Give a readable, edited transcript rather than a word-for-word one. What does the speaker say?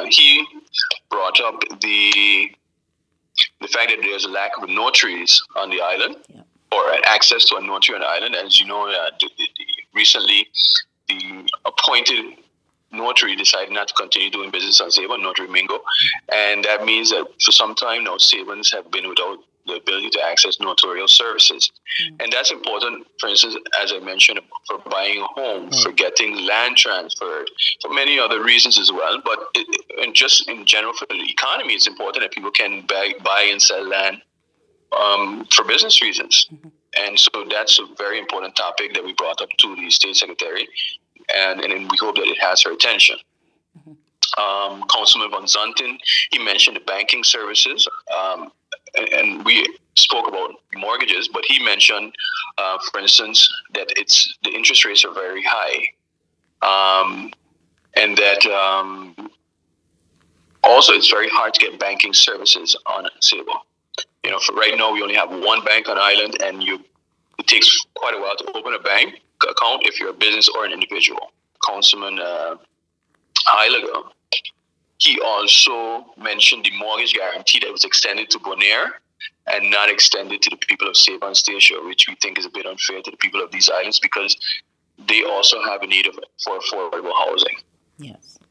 He brought up the fact that there's a lack of notaries on the island, or access to a notary on the island. As you know, recently the appointed notary decided not to continue doing business on Sabon, Notary Mingo, and that means that for some time now, Sabons have been without the ability to access notarial services. And that's important, for instance, as I mentioned, for buying a home, for getting land transferred, for many other reasons as well. But and just in general, for the economy, it's important that people can buy and sell land for business reasons. And so that's a very important topic that we brought up to the state secretary, and we hope that it has her attention. Councilman Van Zanten, he mentioned the banking services, and we spoke about mortgages, but he mentioned, for instance, that the interest rates are very high, and that also it's very hard to get banking services on Cebu. You know, for right now we only have one bank on island, and it takes quite a while to open a bank account if you're a business or an individual. Councilman Heilager, he also mentioned the mortgage guarantee that was extended to Bonaire and not extended to the people of Sabah and Statia, which we think is a bit unfair to the people of these islands because they also have a need for affordable housing. Yes.